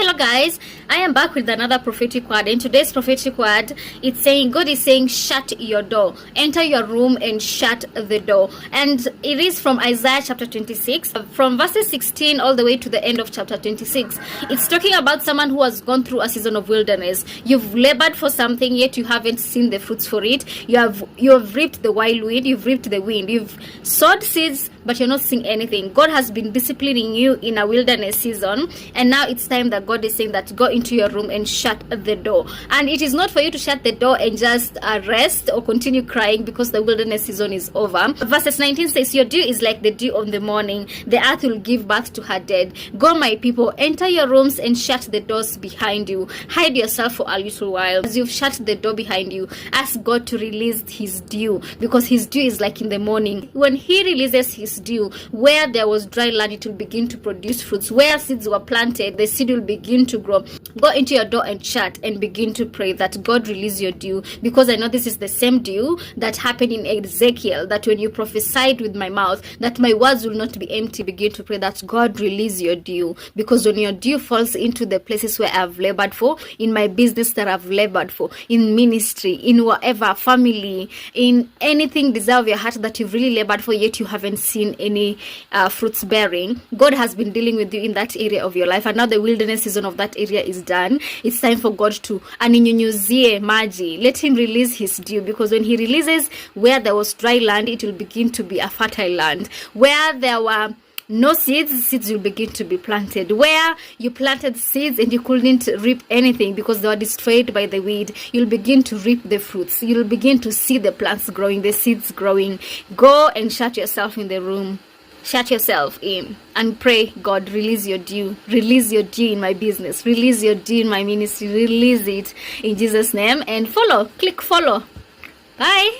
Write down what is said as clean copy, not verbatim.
Hello guys, I am back with another prophetic word. In today's prophetic word, it's saying, God is saying, shut your door. Enter your room and shut the door. And it is from Isaiah chapter 26, from verses 16 all the way to the end of chapter 26. It's talking about someone who has gone through a season of wilderness. You've labored for something, yet you haven't seen the fruits for it. You have reaped the wild weed, you've reaped the wind. You've sowed seeds, but you're not seeing anything. God has been disciplining you in a wilderness season, and now it's time that God is saying that go into your room and shut the door. And it is not for you to shut the door and just rest or continue crying because the wilderness season is over. Verses 19 says, your dew is like the dew on the morning. The earth will give birth to her dead. Go, my people, enter your rooms and shut the doors behind you. Hide yourself for a little while. As you've shut the door behind you, ask God to release his dew, because his dew is like in the morning. When he releases his dew, where there was dry land, it will begin to produce fruits. Where seeds were planted, the seed will begin to grow. Go into your door and shut and begin to pray that God release your dew, because I know this is the same dew that happened in Ezekiel, that when you prophesied with my mouth, that my words will not be empty. Begin to pray that God release your dew, because when your dew falls into the places where I've labored for, in my business that I've labored for, in ministry, in whatever, family, in anything desire of your heart that you've really labored for, yet you haven't seen any fruits bearing, God has been dealing with you in that area of your life, and now the wilderness season of that area is done. It's time for God to aninyunyuzie maji. Let him release his dew, because when he releases, where there was dry land, it will begin to be a fertile land. Where there were no seeds will begin to be planted. Where you planted seeds and you couldn't reap anything because they were destroyed by the weed, you'll begin to reap the fruits. You'll begin to see the plants growing, the seeds growing. Go and shut yourself in the room. Shut yourself in and pray, God, release your dew. Release your dew in my business. Release your dew in my ministry. Release it in Jesus' name. And follow. Click follow. Bye.